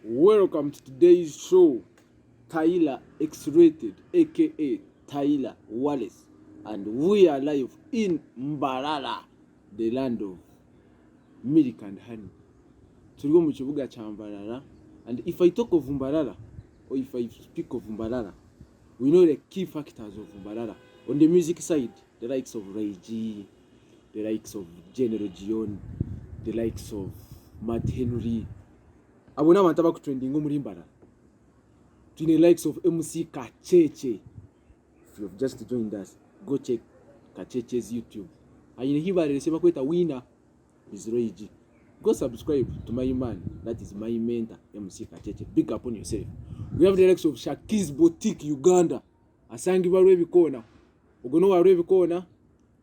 Welcome to today's show. Tyler X-Rated, aka Tyler Wallace, and we are live in Mbarara, the land of milk and honey. Turigo mu kibuga cha Mbarara, and if I talk of Mbarara, or if I speak of Mbarara, we know the key factors of Mbarara. On the music side, the likes of Ray G, the likes of General Gion, the likes of Matt Henry. Abona abantu abakutrendinga muri Mbarara. To the likes of MC Kacheche. If you've just joined us, go check Kacheche's YouTube. And in here, they say winner is Ray G. Go subscribe to my man, that is my mentor, MC Kacheche. Big up on yourself. We have the likes of Shaki's Boutique, Uganda. Asangi Warevi Corner. Ogono Warevi Corner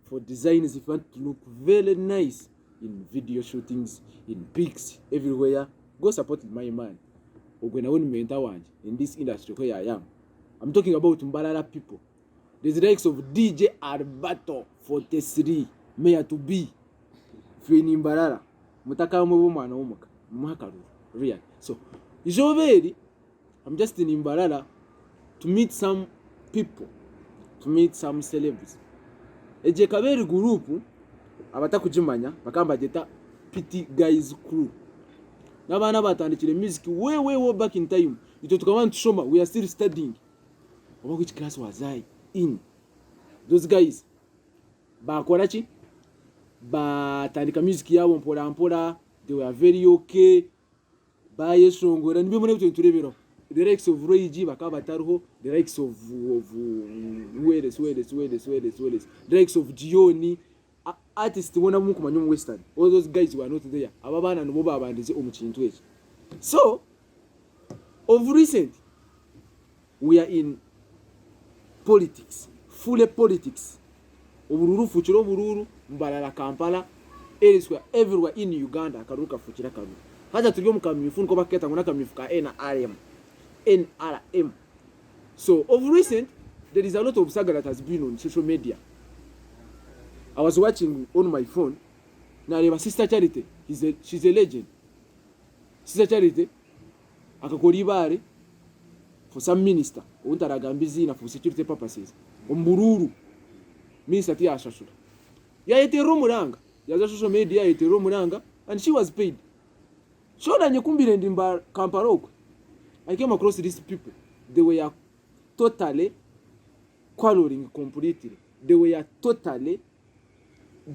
for designs if you want to look very nice in video shootings, in pics, everywhere. Go support my man. Ogwena woni mentor wanje in this industry where I am. I'm talking about Mbarara people. There's the likes of DJ Alberto 43, mayor to be. Free Mbarara. Mutaka mu mwana w'umuka. Muhakaru. Real. So, Joveri, I'm just in Mbarara to meet some people, to meet some celebrities. Eje kaberi group abatakujimanya bakamba jeta Pity Guys Crew. Nabana batandikire music way back in time. Ito tukabana tushoma, we are still studying. About which class was I in? Those guys bakora ki? Batandika music yabo mpola, they were very okay. Bayeshongora nibe muri byo turebero. The likes of Ray G bakaba bataruho, the likes of Wales. The likes of Gioni. Artists wona mu kumanya Western. All those guys were not there. Ababana no boba abandize omukintu echi. So of recent we are in politics, full politics. Obururu fuchiro bururu Mbarara Kampala elsewhere everywhere in Uganda akaruka fuchira karu. Haja turiyo mukamyifu nko baketa ngona kamyifuka NRM. So of recent there is a lot of saga that has been on social media. I was watching on my phone. Now, Sister Charity, she's a legend. Sister Charity, akakoribare for some minister, untaragambizi for security purposes. Ombururu, minister tia ashashura. Ya ete romuranga, ya social media ete romuranga, and she was paid. Shoda nyekumbire ndimba Kamparoko. I came across these people. They were totally quarreling completely. They were totally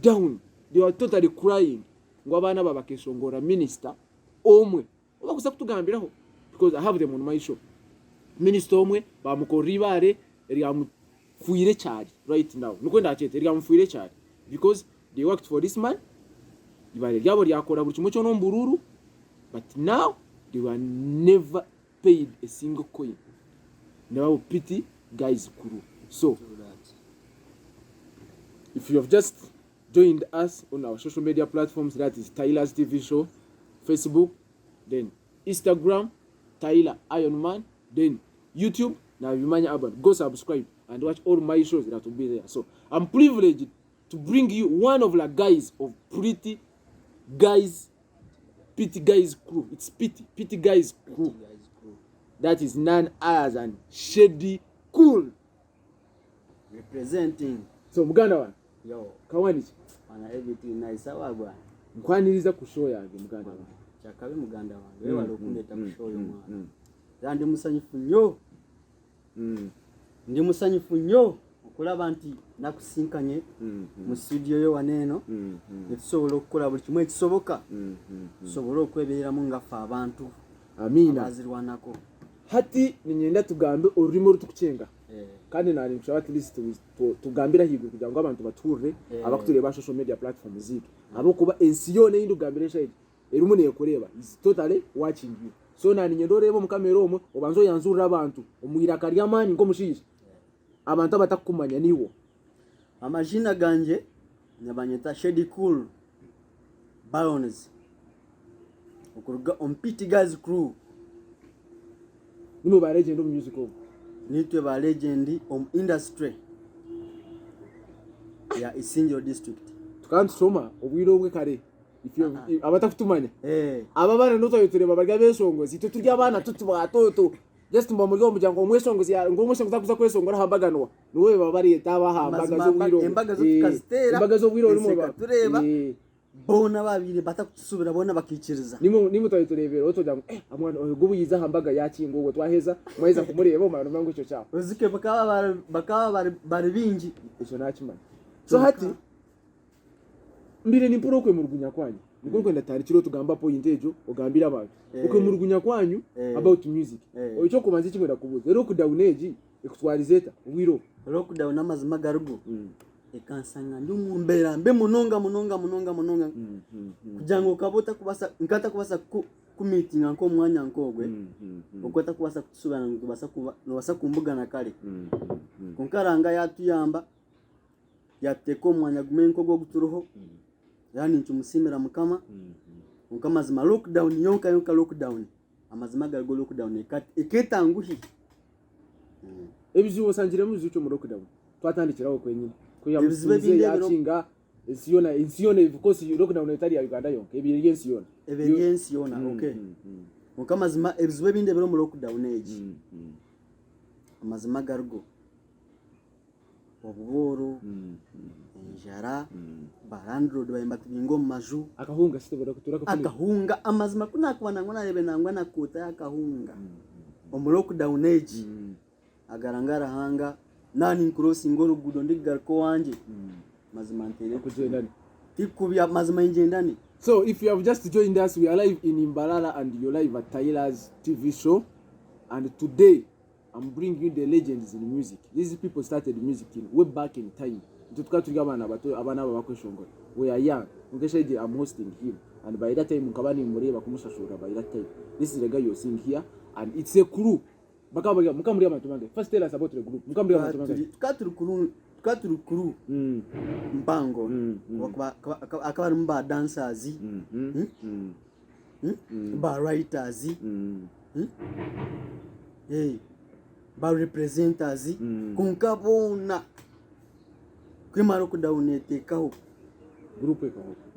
down. They were totally crying. Ngo abana babakeshongora minister omwe. Obakusa kutugambiraho because I have them on my show. Minister omwe bamukoribare eriamufuire cyari right now. Nuko ndachete eriamufuire cyari because they worked for this man. Ibare ryabo ryakora buri kimwe cyo no mbururu, but now they were never paid a single coin. Never Pity Guys Crew. So if you have just joined us on our social media platforms, that is Tyler's TV show, Facebook, then Instagram, Tyler Ironman, then YouTube, now Vimanya Urban. Go subscribe and watch all my shows that will be there. So I'm privileged to bring you one of the guys of Pity Guys Crew. It's Pity Guys Crew. That is none other than Shady Cool. Representing. So Muganda one. Yo. Kawanichi. Ana everything nice awa bwana. Nkwaniriza kushow yange Muganda one. Chakabe Muganda wange. Wewe walokuleta kushow yo mwana. Ndi musanyufu nnyo. Ndi musanyufu nnyo okulaba nti nakusinkanye mu studio yo waneno. Netusobola okukola buli kimwe ekisoboka. Sobola okwebeeramu ngafa abantu. Amina. Abazirwanako. Hati ninyenda tugambe ururimo rutukucenga. Kandi nari nshaka at least tugambira higwe kugira ngo abantu bature abakutureba social media platforms ziki abo kuba ensiyone y'indugambire shaje erumuneye kureba is totally watching you. So nani nyendo rebo mu kamera omo obanzo yanzurira abantu omuyira kali amani ngo mushisha abantu abatakumanya niwo amajina ganje nyabanyeta Shady Cool Baroness okuruga on Pity Guys Crew. Nimo ba legend of music of nitwe ba legend of industry ya Isinjo district. Tukantu soma obwiro bwe kare if you abatakutumanya aba bana noto tureba barya besongozi tuturya abana tutubatoto just mba muri umuryango umwesongozi ngo umwesongozi akuza kwesongora hambaganwa niwe babari etaba hambaga zo wiro imbaga zo wiro urimo tureba bona babiri batakusubira bona bakikiriza nimo turebera oto amwana gubu yiza hambaga yakingo ngo twaheza mweza kumureba umwana mangu cyo cyaho uzike bakaba bari bingi icyo nakimana so hati mbire ni puro kwe murugunya kwanyu niko kwenda tari kiro tugamba point ejo ogambira abantu uko murugunya kwanyu about music ocho kumanzi kimwe kubuza lockdown age ekutwarizeta wiro lockdown amazima garugo ekansanga ndi mumbera mbe munonga kujango kabota kubasa nkata kubasa ku meeting anko mwanya nkogwe okota kubasa kusubana ngubasa kuba no kumbuga na kale konkaranga yatuyamba yateko mwanya gumenko go guturuho yani ncumusimira mukama mazima lockdown yonka lockdown amazima garugo lockdown eketanguhi ebiziwo sanjire muzucho mu lockdown twatandikiraho kwenyine kuya muzibe yakinga insiona because lockdown etari ya Uganda yonke ebiyensiona okay mazima ebizibe binde bero mu lockdown age amazima garugo obuboro njara barandroad bayimba tubingo maju akahunga sitobora kuturaka akahunga amazima kunakwana ngona lebe nangwa nakota yakahunga omu lockdown age agarangara hanga nani crossing orugudo ndigarko wanje mazima ntere kujendani tikubya mazima injendani. So if you have just joined us, we are live in Imbalala and you're live at Tyler's TV show, and today I'm bringing you the legends in music. These people started music way back in time. We are young. I'm hosting him, and by that time by that time this is the guy you're seeing here, and it's a crew. First tell us about the group. Katuru crew mpango akaba mba dancers ba writers ba representers kunkabona kwimaro kudawunetekaho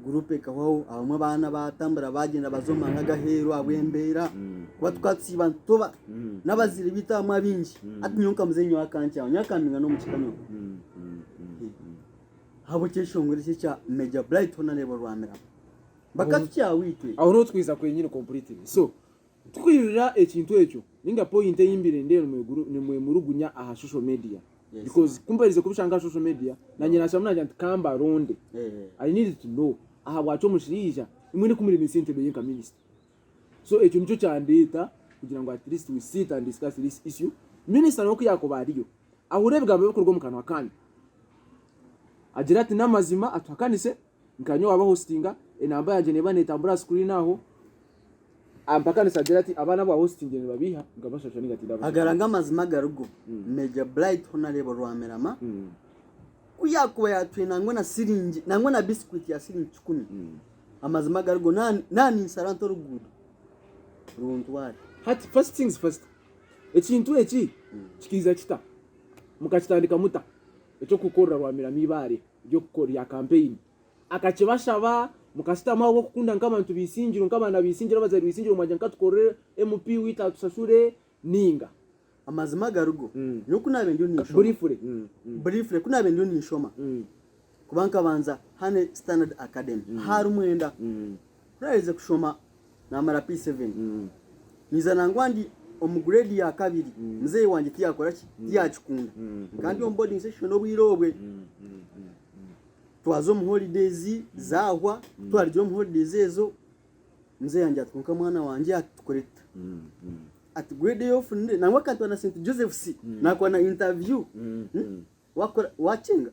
groupe kaho abamwe bana batambura bagenda bazomanga gahero abwembera batwatsiba ntoba nabazire bitamwa bingi atinyonka muzenyo akancha nyakaminga no mukikanyo habo cyeshongore cya Major Brighton nebo rwamera bakatya witwe aho no twiza kwenyine completely. So tukwirira ekintu ekyo ninga point yimbire ndero mu murugunya aha social media. Yes, because kumparize kubishanga social media na nyina shamuna janti kamba ronde I need to know aha wacho mushirija imwe kumuri misente be yenka minister. So ekyo nico cyandeta kugira ngo at least we sit and discuss this issue. Minister no kuyakobariyo ahurebwa bwe kurwo mu kanwa kandi agira ati namazima atwakanise nkanyo aba hostinga enamba yaje ne bane tambura screen aho ampakanisa agira ati abana ba hosting ne babiha ngabashasha nigatida agaranga mazima garugo Major Brighton arebo rwamerama kuyakuba yatwina ngo na syringe nango na biscuit ya syringe 10 amazima garugo nani saranto rugudo runtwari hati first things first ekintu eki kikiza kita mukachitandika muta echo kukorra rwamira mibare byo gukora ya campaign akakibashaba mukasita mawo kukunda nk'abantu bisinjiro nk'abana bisinjiro bazari bisinjiro mwajya nkatukorere MP wita tusashure ninga amazima garugo yo kunabe ndio ni briefly kunabe ndio ni shoma kubanka banza hane Standard Academy haru mwenda raweze kushoma na mara P7 nizana ngwandi omuguredi ya kabiri mzee wanje tiyakora tiyachukunda kandi on boarding session obwirobwe twazo mu holidays zahwa twaryo mu holidays ezo mzee yanje atkunka mwana wanje atukoreta at grade of nde na wakati wana St Joseph C na kwa na interview wakora wachenga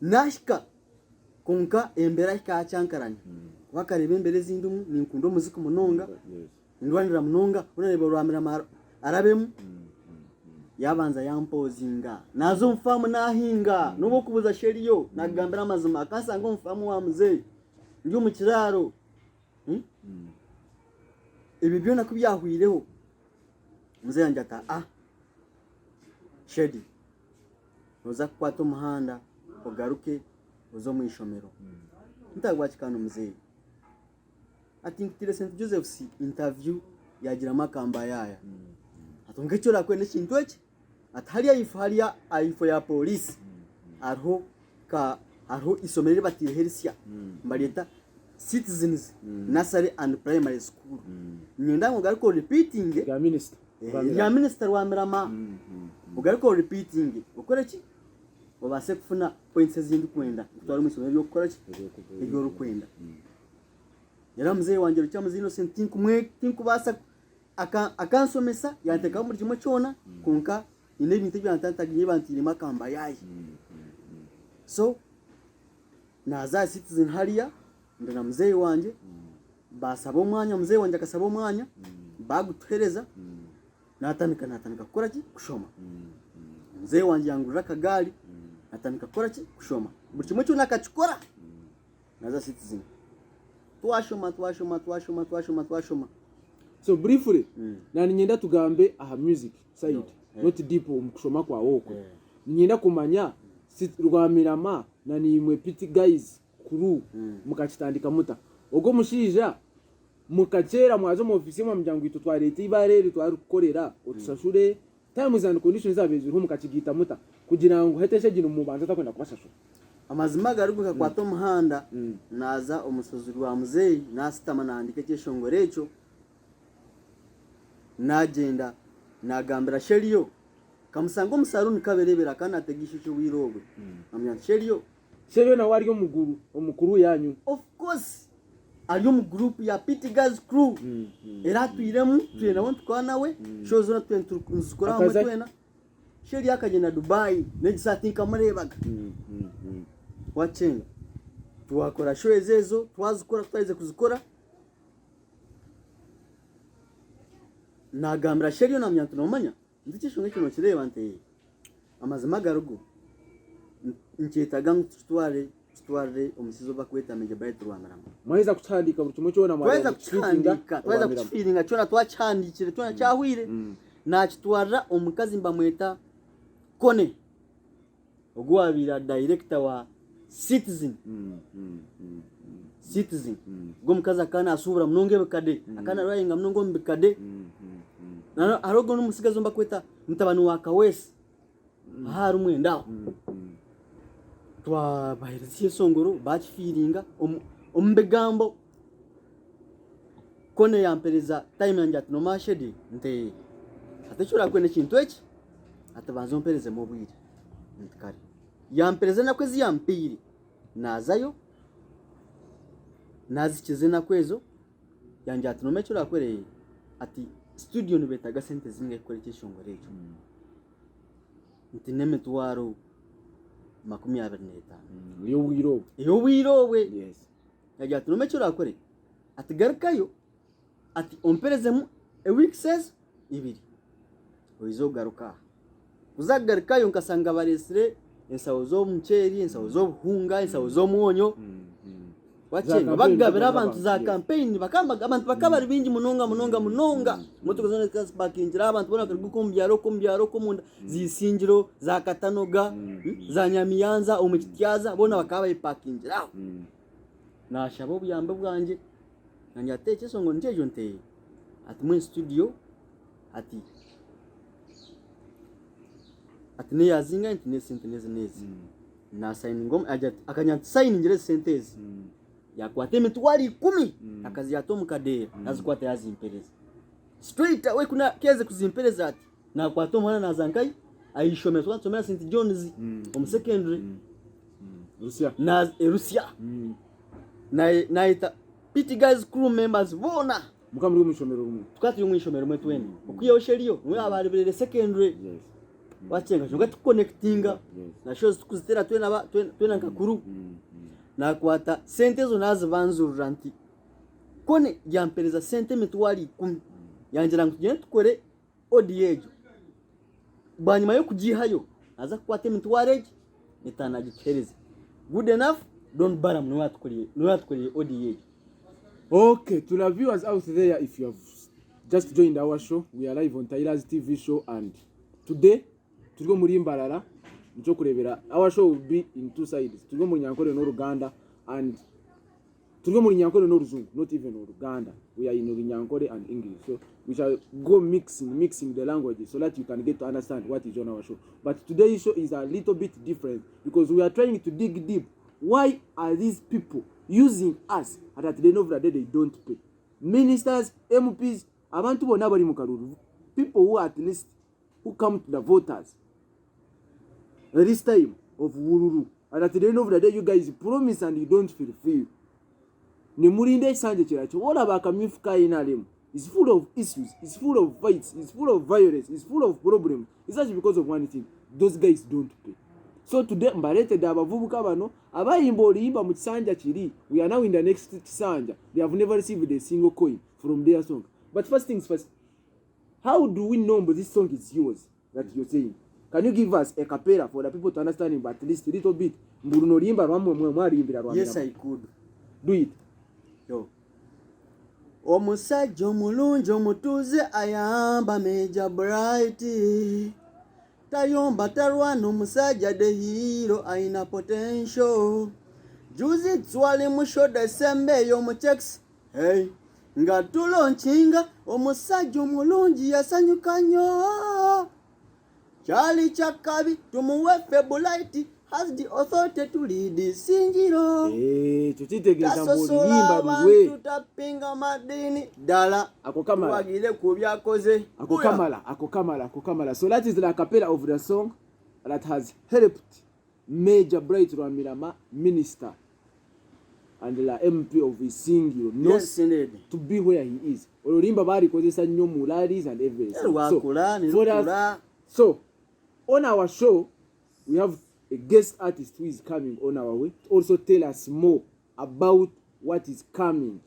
nashika kunka embera ka chankarani wakarebe embere zindumu ninkundo muziko munonga ndwanira munonga unareba rwamira arabemu yabanza yampozinga nazo mfamu nahinga nubo kubuza sheriyo nagambira amazima akasanga mfamu wa muzee ndi mu kiraro ibi byo nakubyahwireho muzee yanje ata shedi noza kwata umuhanda ugaruke uzo mu ishomero ntagwakikana muzee ati nkitire St Joseph's interview yagira makamba yaya atongecyo rakwene kintu eki hariya ifo ya polisi ariho isomero batire herisia mbaleta Citizens Nursery and Primary School nyenda ngo gariko repeating ya minister wa Mirama ugariko repeating ukore ki babase kufuna points zindi kwenda kutwara umusomero yo gukora ki ibyo rukwenda yara muzee wanje cyangwa Innocent tinkubasa akansomesa yanteka muri kimwe cyona kunka ine bintu byantantagiye bantire makamba yayi so naza Citizen hariya ndana muzee wanje basaba umwanya muzee wanje akasaba umwanya bagutereza natandika gukora ki kushoma muzee wanje yangurira akagari natandika gukora ki kushoma buri kimwe cyona akakikora naza Citizen twashoma so briefly nani nyenda tugambe aha music side not deep umukushoma kwa woko nyenda kumanya Rwamirama nani imwe piti guys kuru mukachitandika muta ogo mushija mukachera mwazo mu office mu muryango ito twa leta ibarere twari gukorera utusashure terms and conditions zabezuru mukachigita muta kugira ngo heteshe gino mubanza takwenda kubashasho amazima garuguka kwa Tom Handa naza umusozi wa muzeyi nasitama nandike cyeshongorecho nagenda nagambira Sheriyo kamusango musaruni kaberebera kana ategishije wirogwe amya Sheriyo na wari umukuru yanyu of course ariyo mu group ya Pity Girls crew era twiremu twena wontu kwa nawe shozo na twentukora mu twena Sheriyo akagenda Dubai negisatinka murebaga wachenga tuwakora show ezezo twazikora twayize kuzikora nagambira Sheriyo na myantu nomanya ndikishonge kino kireba nteye amazima garugo nketaga ngutware umusizo bakweta meje bayitwa Rwamirama mweza kuchandika buri kimwe cyona mweza kufiringa cyona twachandikire cyona cyahwire nakitwara omukazi mbamweta Kone ogwabira director wa Citizen go mukaza kana asubura mnonge bekade akana rwayinga mnongo mbekade nano arogo numusigazo mbakweta mutabani wa Kawesi hari umwenda twa bahirisiye songoro bachifiringa ombegambo Kone yampereza time yanje ati no mashedi nte atachura kwene kintu eki atabanzo mpereze mu bwire ntikari yampereza nakwezi yampiri nazayo nazikize nakwezo yanje ati no mechura kwereye ati studio nibetaga sente zimwe kore cyeshongorecho nti nemetwaro 25 iyo wirowe yes yaje ati no mechura kore ati garukayo ati omperezemu a week says ibiri oizo garuka uzagarukayo nkasanga baresire ensawo zo mcheri ensawo zo buhunga ensawo zo mwonyo wachenga bagabira abantu za campaign bakamba abantu bakabari bingi munonga moto kuzone kasi bakinjira abantu bona kari gukumbyaro ko munda zisingiro za Katanoga za Nyamiyanza omukityaza bona bakabaye pakinjira nashabo buyambe bwanje nanya tekeso ngo njejo nteye ati mu studio ati ne yazinga intine sentence nezi na sign ngom akanya sign ngire sentence yakwate mitwali 10 akazi yato mukadera nazikwate yazimpereza straight away kuna keze kuzimpereza ati na kwato mwana nazankai ayishomezwa nsomera St John's mu secondary Russia na ita Pity Girls crew members bona mukamuri umishomero umwe tukati umishomero mwe twene ukuyeho Sheriyo mwe abari bere secondary wachenga jonga tuconnectinga na shows tukuzitera twena nkakuru na kwata sente zo nazibanzurura nti Kone yampereza sente mitwali 10 yangira ngo tugende tukore odiejo banyuma yo kugihayo aza kwata mitwali itanagikereza good enough don't baram no watukuriye odiejo. Okay, to the viewers out there, if you have just joined our show, we are live on Tyler's TV show, and today turigo muri Mbarara nco kurebera. Our show will be in two sides. Turigo muri Nyankore no Ruganda, and Tuli mu Runyankore no Ruzungu, not even Uganda. We are in Runyankore and English. So we shall go mixing the languages so that you can get to understand what is on our show. But today's show is a little bit different because we are trying to dig deep. Why are these people using us and at the end of the day they don't pay? Ministers, MPs, abantu bonna bali mu kalulu. People who at least who come to the voters at this time of Wululu. And at the end of the day you guys promise and you don't fulfill. Nemurinde Sanje Chiracho, all about Kamifuka in Alem is full of issues, it's full of fights, it's full of violence, it's full of problems. It's actually because of one thing. Those guys don't pay. So today, Mbarete Dabavubuka Bano, Abayimbo Limba Mutsanja Chiri, we are now in the next Sanja. They have never received a single coin from their song. But first things first, how do we know this song is yours that you're saying? Can you give us a cappella for the people to understand it, but at least a little bit? Yes, I could. Do it. Yo. Omusajja omulungi omutuuze ayamba Major Bright. Tayomba talwana omusajja the hero aina potential. Juzi twali mu show December y'omutex. Hey. Nga tulonchinga omusajja omulungi yasanyuka nnyo. Kyali kyakabi tumuwe Febulite has the authority to lead the Singiro. Tukitegeza mbulimba biwe. Tutapinga madini dala. Akokamala. Wagile kubyakoze. Akokamala. So that is the cappella of the song that has helped Major Bright Rwamirama, minister and the MP of Isingiro, yes, to be where he is. Olulimba bari kozesa nnyo mu rallies and everything. So on our show we have a guest artist who is coming on our way to also tell us more about what is coming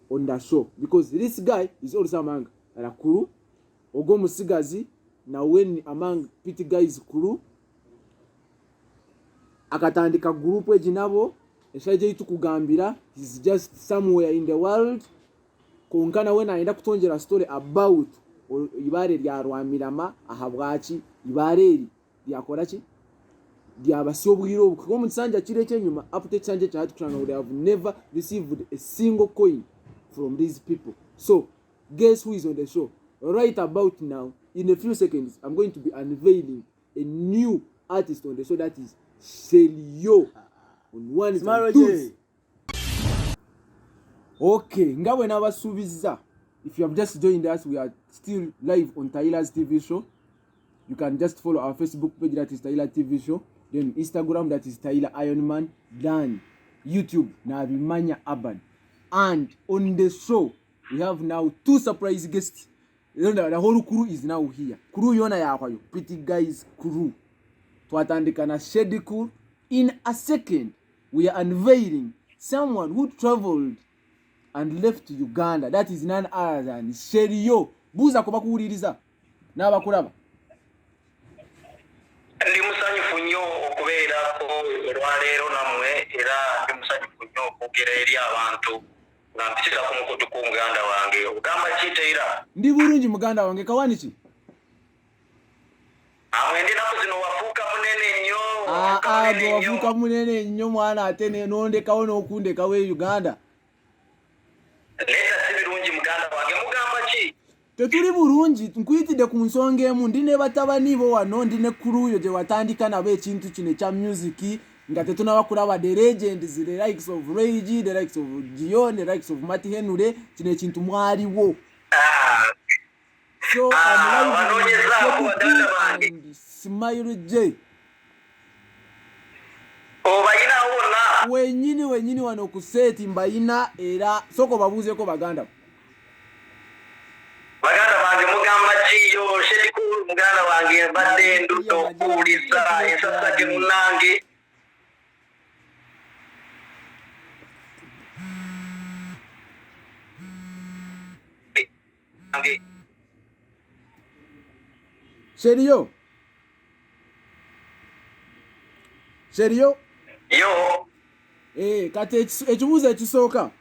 on the show, because this guy is also among Rakuru Ogo Musigazi na when among PT guys kuru akatandika group ejinabo eshaje itukugambira he's just somewhere in the world konkana when aenda kutonjera story about ibare lya Rwamirama ahabwachi ibare lyakora ki lyabashyobwiro kuko mu Kisanja kire cyenyuma update Kisanja cyatukuranga they have never received a single coin from these people. So guess who is on the show right about now? In a few seconds I'm going to be unveiling a new artist on the show, that is Selio on one and two. Okay, ngawe nabasubiza. If you have just joined us, we are still live on Taila's TV show. You can just follow our Facebook page, that is Taila TV show. Then Instagram, that is Taila Ironman. Then YouTube, Nabimanya Urban. And on the show, we have now two surprise guests. The whole crew is now here. Crew yona yakwayo, pretty guys crew. Twatandika na Shady Cool. In a second, we are unveiling someone who traveled and left Uganda. That is none other than Selio. Buza kuba kuwuliriza n'abakulaba. Ndi musanyufu nnyo okubeerako olwaleero nammwe era ndi musanyufu nnyo okwogera eri abantu nga mpitira ku mukutu ku muganda wange. Ogamba ki Taylor? Ndi bulungi muganda wange, kawani ki? Amwende naku zino wafuuka munene nnyo. Wafuuka munene nnyo mwana ate n'ondekawo n'okundekawo e Uganda. Leta si birungi muganda wange, mugamba ki? Tetuli bulungi, nkuyitidde ku nsonga emu. Ndi ne batabani bo wano, ndi ne kuluyo gye watandika nabo ekintu kino ekya music nga tetunaba kulaba the legends, the likes of Rage, the likes of Gion, the likes of Mati Henure, kino ekintu mwaliwo. So I'm Smile J. Obayina wonna. Wenyini wano kuseti mbayina era soko babuuzeko baganda. Baganda bange mugamba ki yo Shady Cool muganda wange mbadde nduto okuwuliza ensasa ge munnange. Selio. Yo. Kati ekibuuzo ekisooka.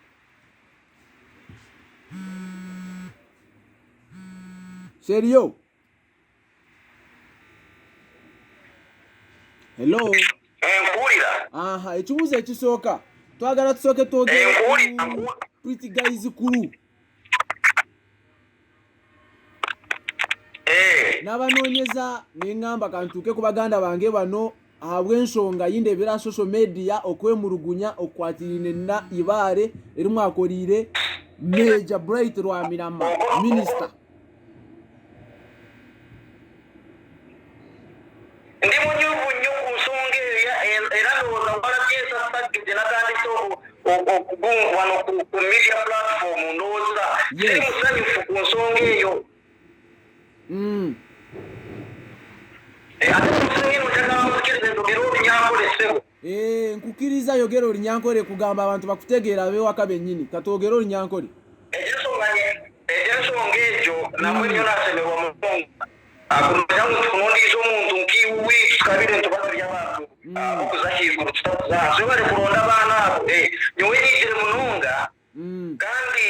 Selio. Hello. Mpulira. Ekibuuzo ekisooka. twagala tusoke twogere Pretty Guys kulu n'abanoonyeza n'engamba kantuuke ku baganda bange bano habw'ensonga yindebera social media okwemulugunya okwatirine na ibare erimu akoliire Major Bright Rwamirama minister ndi munyuvu nnyo ku nsonga era ndowooza walabyesa sagidde natandise wano ku media platform ndowooza siri musanyufu ku nsonga eyo ate nsonga eno njagala muzikirize ndogera olunyankole ssebo nkukiriza yogera olunyankole kugamba abantu bakutegeera ab'ewaka bennyini katwogera olunyankole egyensonga egyo namwe nnyo nasemebwa mugongo kunondiza omuntu nkiwi tukabire ntubasirya abantu okuza higuru tutakuzaso bali kulonda abaana abo nyowe nigire munonga kandi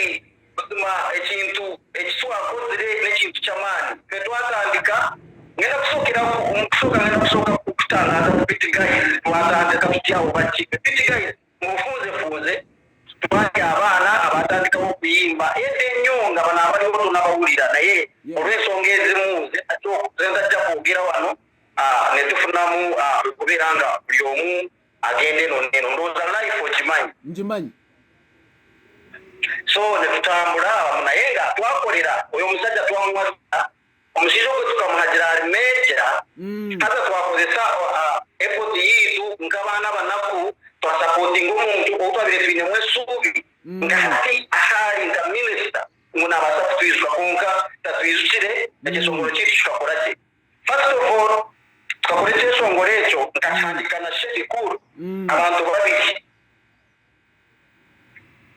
ekintu ekitwakozire n'ekintu ky'amaani twatandika ngenda kusooka kutangaza ku Pretty Guys twatandika tutyawo baki Pretty Guys mubufunzefunze tubanja abaana abatandikawo okuyimba ete nnyo nga bano abaliwo tonabawulira naye olw'ensonga ezimuze zenza ajja kwogera wano ne tufunamu okubeera nga buli omu agenda eno neno ndowooza life okimanyi ngimanyi so ne tutambula awamu naye nga twakolera oyo omusajja twamuwasa omusaiza ogwe tukamuhagira ali meja ate twakozesa effort yiitu nk'abaana banaku twasapotinga omuntu otwabire tuinemu essuubi ng'ate ahali nga minisita ngunaabasa kutwizuka konka tatwijukire ekisongolo kiitu kikakola ki first of all tukakola ekyesongolo ekyo nga kihandika na shedikulu abantu babiri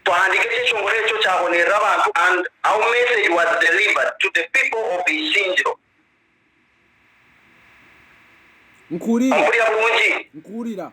twahandika ekyesongolo ekyo kyabonerera abantu and our message was delivered to the people of Isingiro. Nkuulira nkuulira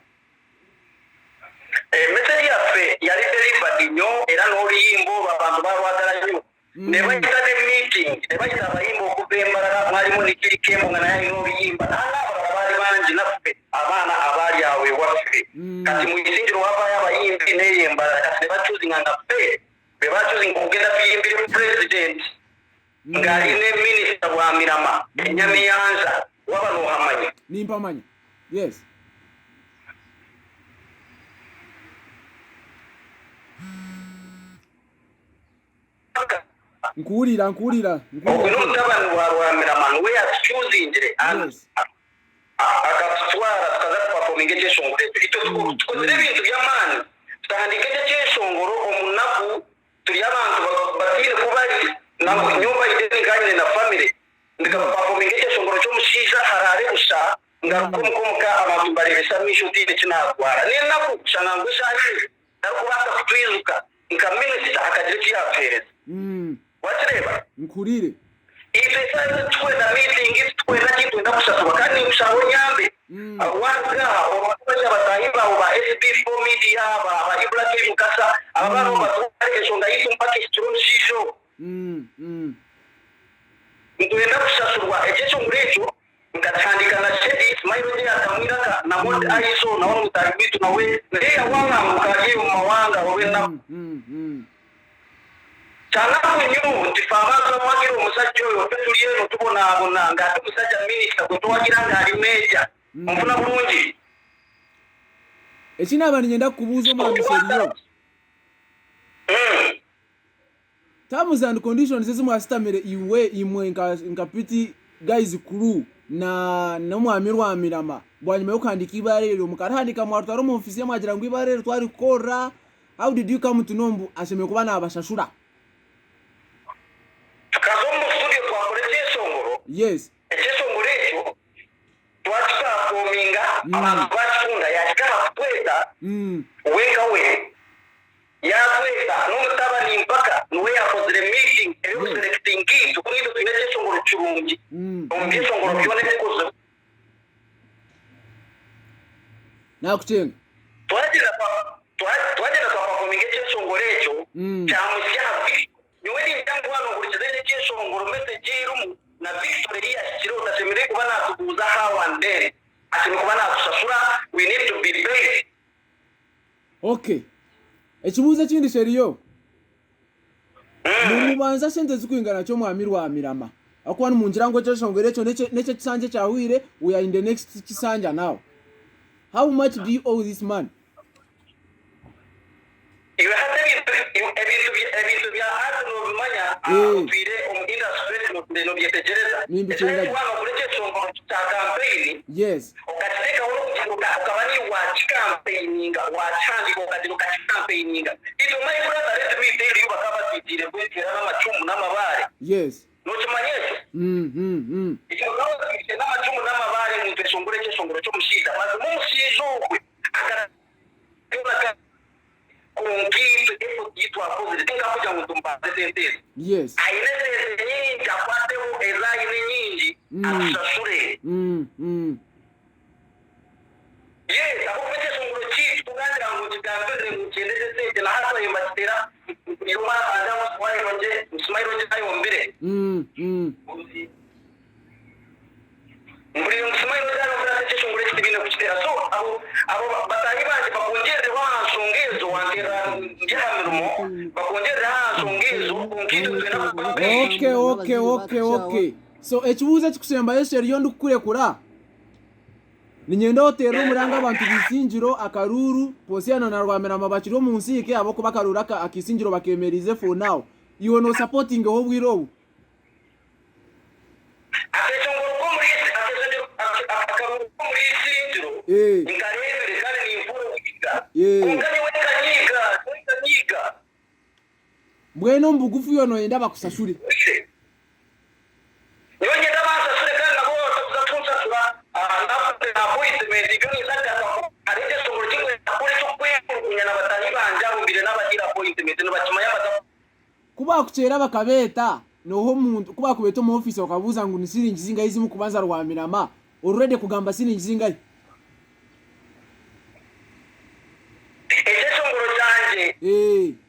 message yaffe yali delivered nnyo era n'oluyimba olwo abantu balwagala nnyo ne bayita ne meeting ne bayita abayimba okuva embalala mwalimu nikirikembo nga naye alina oluyimba n'abalala baali bangi naffe abaana abaali awo ewaffe kati mu Isingiro wavaayo abayimbi n'eyembalala kati ne bakyuzinga nga ffe be bakyuzinga okugenda tuyimbire president ng'ali ne minisita Rwamirama Enyamiyanza waba n'ohamanyi nimpamanyi yes nkuulira omutabani wa Rwamirama we atukyuzingire akatutwara tukaza tupafominga ekyesongolo ekyo tukozere ebintu by'amaani tutandika ekyesongolo omunaku tuli abantu batiire kubali nyumba itenikanyine na family ndikapafominga ekyesongolo ky'omushiija haraare busa nga lukomukomuka abantu balebesa misho tiine kinatwara n'enaku shanga ngweshaahire tarikubaasa kutwizuka nka minisita akagira ekiyafeereza wakireba nkuulire ife sasa tukwenda meeting tukwenda kintu twenda kusasula kandi kusaba onyambe wanga obakozi abatayi bawo ba SB4 media ba Ibrahim Mukasa abana batwale ensonga yitu mpaka ekituro mushijo twenda kusasulwa ekyesongolo ekyo nkatandika na Shedi Ismail Oje akamwiraka na Mode Aiso na wano mutabitu nawe naye yawanga mukaje mu mawanga obenda cyanaku nnyo nti fe abantu bawagira omusajja oyo ffe tuli eno tubonaabona ng'ate omusajja minisita gwe tuwagira ng'ali meeja onfuna bulungi ekinaaba ninyenda kukubuuza omwami Seriyo terms and conditions ezimwasitamire imwe nka Pretty Guys crew na n'omwami Rwamirama bwanyuma y'okuhandika ibaare eryo mukahandika mwarutwara omu ofisi mwagira ngu ibaare eryo twari kukora how did you come to know mbu ashemereire kuba naabashashura tukazomu studio twakora ekyesongolo yes ekyesongolo ekyo twakitafominga abantu bakifunda yakikala kutweta wenga we yatweta n'omutabani mpaka niwe yakozire meeting eyokuselecting itu kunito tuyina ekyesongolo kirungi omu byesongolo byona ebikoze nakutenga twagenda twapafominga ekyesongolo ekyo kyamusyavi niwe nintangu wano nkurikiza ekyesongolo message erumu na Victory yashyikiriho tasemere kuba natubuuza how and then aseme kuba natusasura we need to be paid okay ekibuuzo ekindi Sheriyo mubanza sente zikwingana kyo mwami Rwamirama akuba mungira ngo cyashongere cyo nece kisanje cyahwire we are in the next kisanja now. How much do you owe this man? You have ebintu bya hano bimanya upire industry no byetegereza campaign. Yes. Ukateka ukabani wa campaigninga wa changi ukadiro ka campaigninga ito mai kura tare tubiteri bakaba titire kwitira n'amacumu n'amabare. Yes. No chimanyese icyo kawa titire n'amacumu n'amabare mu twesongore cy'esongoro cyo mushida maze mu mushizo akara kunkitu efo yitwa akoze tinga kuja ngutumba sentezi. Yes. Aineze nyingi akwate ezayi nyingi asasure. Yes, akufite songoro chifu tugandira ngo kigambeze mu kendeze sente na hasa yimatira yuma anda musmairo nje ayo mbere. Muri musmairo nje mbere songoro chibine kuchitera so abo batayi banje bakongeze wasongezo wantera njamirumo bakongeze hasongezo kunkitu twena. Okay. So ekibuuzo kikusembayo Sheriyo ndikukurekura ninyenda otera omuranga abantu bisinjiro akaruru posiano na Rwamirama bakiro mu nsike abo kuba karura akisinjiro bakemerize for now. You are no supporting ho bwirobu. Akesongoro ko muri akaruru ko muri sinjiro inkarebere kandi ni imvuro wiga ungani wekanyiga mbweno mbugufu yono yenda bakusashure yonye dabanza sure kandi nabo tuzatunza tura appointment igani zaka arije songoro kingo akore cyo kwekunya nabatani banja bumbire n'abagira appointment no bakimanya bata kuba kuchera bakabeta noho muntu kuba kubeta mu office bakabuza ngo nisiringi zingayi zimu kubanza Rwamirama already kugamba siringi zingayi songoro canje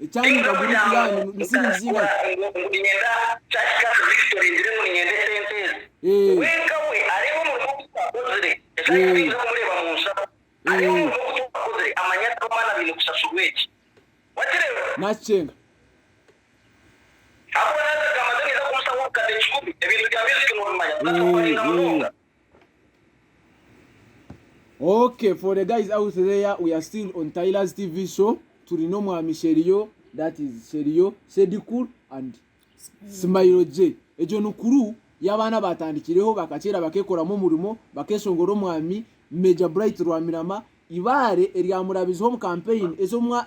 ecyanyu baguri yani nisiringi zingayi ngenda chaka victory ndire mu nyende sentezi weka we ariko mu kukozere cyangwa kumureba mu nsa ariko mu kukozere amanyata bana bintu kusasubweki waterewe nachenga hapo naza kama ndio kumsawa kade chikubi ebintu bya music no manya. Okay, for the guys out there, we are still on Tyler's TV show. Turino mwami Sheriyo, that is Sheriyo, Sedikul and Smile J. Ejo nukuru y'abana batandikireho bakacera bakekoramo umurimo bakesongoro mwami Major Bright Rwamirama ibare eryamurabizo mu campaign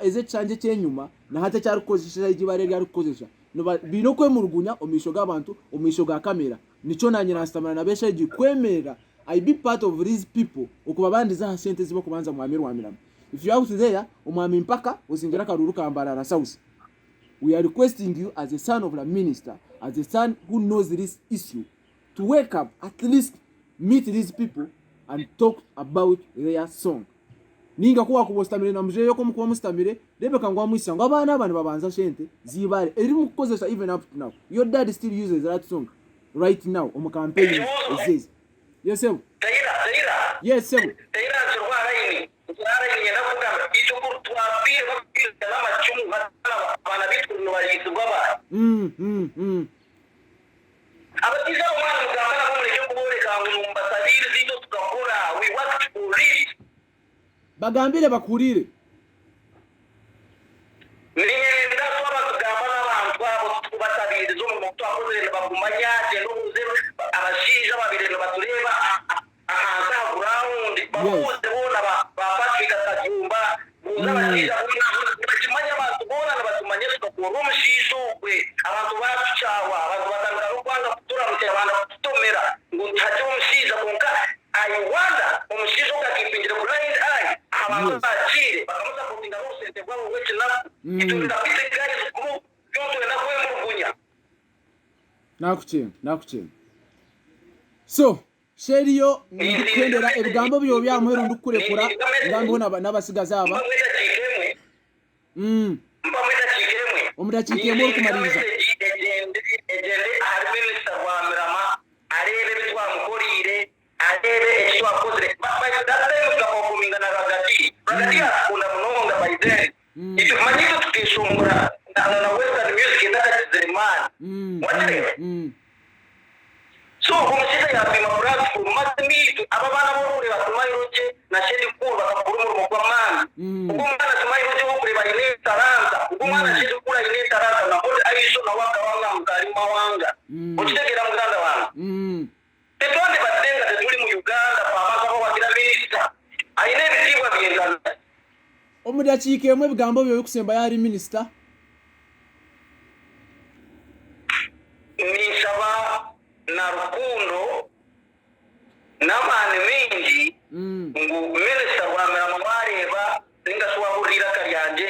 eze canje cyenyuma na hata cyarukozesha igibare ryarukozesha no bino kwemurugunya omisho gabantu omisho ga kamera nico nanye nastamana na besha igikwemera. I be part of these people okuba bandiza sente zibo kubanza mwami Rwamirama. If you out there umwami mpaka usingira karuru kambarara South, we are requesting you as a son of the minister, as a son who knows this issue, to wake up, at least meet these people and talk about their song. Ninga kuwa kubostamire na mjeyo ko mukuba mustamire debe kangwa mwisanga abana abantu babanza sente zibare eri mukozesha even up to now. Your dad still uses that song right now on campaign. It says yes sir. Yes sir. Abatiza umwana mugambana ko muri cyo kuboreka ngumba sabiri zito tukakora we want to read bagambire bakurire nenda twaba tugambana abantu abo tubatabiri zo mu mutwe akoze bagumanya cyane n'ubuze abashija babire no batureba ahanza ground bakuze bona ba Patrick Katumba buza bashija bakimanya abantu bona batumanye tukakora umushizo we abantu bacawa abantu batangara kwanga kutura mu cyabana kutomera ngo ntajye umushiza konka ayiwanda umushizo kakipingira ku line eye abantu bakire bakamuza kutinda rusente bwabo weche na itunda pite guys group yoto na kwemurugunya nakuchenga so Sheriyo ndikendera ebigambo byo byamweru ndikurekura ngambo n'abasigaza aba omudakikemo okumaliriza Minister Rwamirama arebe bitwamukorire arebe ekitwakozere bayidatse mukakokuminga na ragati akunda munonga bayidere ito manyito so umusita yapima platform matimitu aba bana bo kureba Smile na Shedi Cool bakakuru mu kwa mani ubwo mwana Smile wo kureba ine taranta ubwo mwana Shedi Cool ine taranta na bodi aisho na waka wanga mkalima wanga ukitegera muganda wangu tetonde batenga tetuli mu Uganda pamaka ko wagira minister aine bitibwa byengana omudakiika emwe ebigambo byo kusemba yali minister nisaba na rukundo n'amani mingi ngu minister wa maramareba singa swahurira karyanje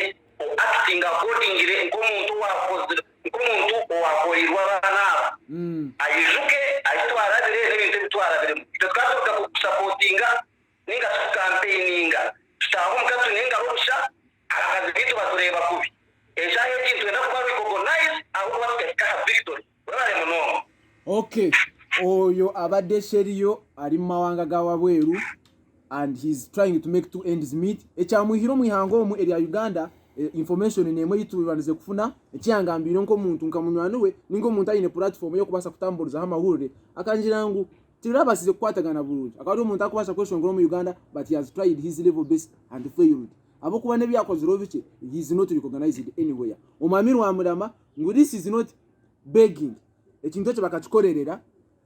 acting accordingly nk'omuntu wakorirwa abana ayijuke ayitwarabire n'ibintu bitwarabire twatuka kusapotinga ninga campaigninga tutahumka tunenga rusha akazi bitu batureba kubi ejaye kintu enda kuba recognize ahubwo bakeka victory wale muno. Okay, oyo abadde Sheriyo ali mu mawanga ga wabweru and he's trying to make two ends meet. Ekyamuhiro mu ihango omu eri Uganda information nemwe yitubanize kufuna ekyangambiro nko muntu nkamunywano we ningo muntu ayine platform yo kubasa kutambuliza amahurire akanjirangu tirabasize kwatagana bulungi akali omuntu akubasa kweshongera mu Uganda but he has tried his level best and failed. Abo kuba ne byakozero biche he is not recognized anywhere. Omwami Rwamurama ngo this is not begging ekintu kye bakakikorerera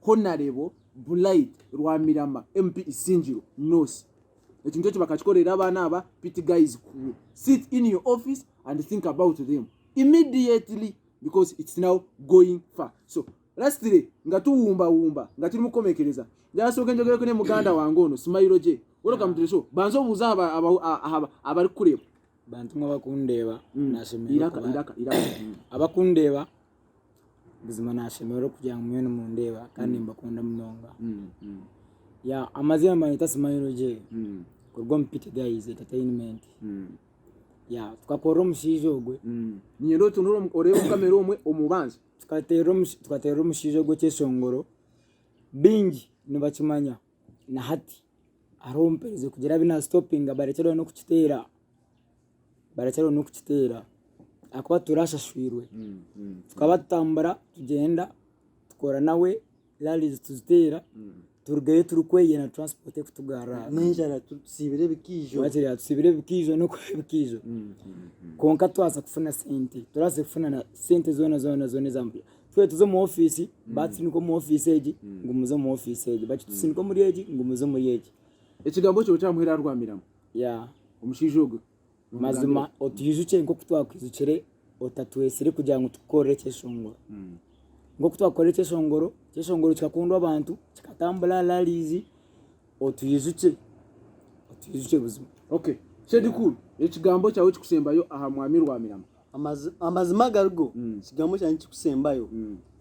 Honorable Bulight Rwamirama MP Isinjiro Nosi ekintu kye bakakikorerera abana aba pity guys cool. Sit in your office and think about them immediately because it's now going far. So lastly nga tuwumba nga tuli mukomekereza yasoke njogere kune muganda wange ono Smile J welcome to the show banzo buza abali kureba bantu mwabakundeba nashimira iraka abakundeba bizima nashimira kujya mwene mundeba kandi mbakunda munonga ya amazina manita Smile J kurwa mpite guys entertainment ya tukakora omushijo gwe niyo ndo tunuro oreba kamera omwe omubanza tukatera omushijo gwe cyeshongoro bingi nibakimanya na hati arompereze kugira bina stopping barekero no kukitera akuba turashashwirwe tukaba tutambara tugenda tukora nawe rallies tuzitera turgaye turukweye na transport kutugara nenjara tusibire bikijo batiri tusibire bikijo no kubikijo konka twasa kufuna sente turase kufuna na sente zona zambi twe tuzo mu office batsi niko mu office eji ngumuzo mu office eji bachi tusiniko muri eji ngumuzo muri eji ekigambo cyo cyamuhira Rwamirama ya omushijogo mazima otuyizuke nko kutwakwizukire otatwesire kugira ngo tukore cyeshongoro ngo kutwakore cyeshongoro kikakundwa abantu kikatambula lalizi otuyizuke buzima. Okay, Shedi Cool ekigambo cyawe kikusembayo aha mwami Rwamirama amazima gargo kigambo cyane kikusembayo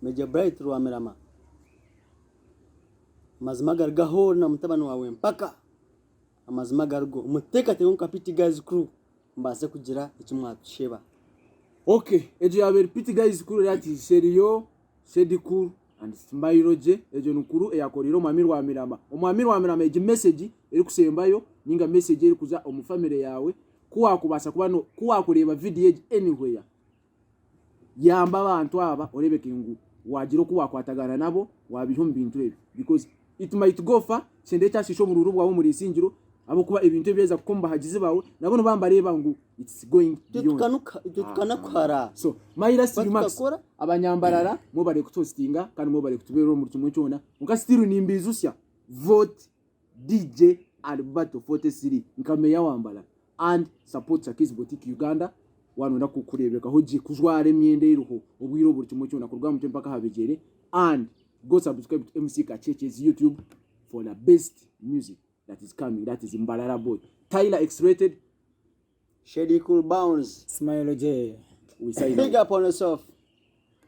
Major Bright Rwamirama amazima gargaho na mutabano wawe mpaka amazima gargo umuteka tegon kapiti guys crew mbase kugira ikimwatusheba. Okay, ejo yabere piti guys crew yati Sheriyo Shedi Cool and Smile J ejo nukuru eyakoriro mwami Rwamirama omwami Rwamirama eji message eri kusembayo ninga message eri kuza omufamily yawe kuwa kubasa kubano kuwa kureba video anywhere yamba abantu aba orebeke ngo wagiro kuwa kwatagana nabo wabihumba bintu ebi because it might go far sende cyashisho mu rurubu wawo muri Isinjiro abo kuba ibintu byeza kukomba hagize bawe nabo bambareba ngo it's going tukanakara so Mayira Sirimax abanyambarara mo bare kutostinga kandi mo bare kutubero mu kimwe cyona ukasitiru nimbizusya vote DJ Alberto 43 nkameya wambala and support Sakiz Boutique Uganda wanonda kukurebeka hoji kujware myende iruho ubwiro buri kimwe cyona kurwa mu mpaka habegere and go subscribe to MC Kacheche's YouTube for the best music that is coming. That is Mbalala Boy. Tyler X-Rated. Shedi Cool Bounce. Smile J. We say big up on yourself.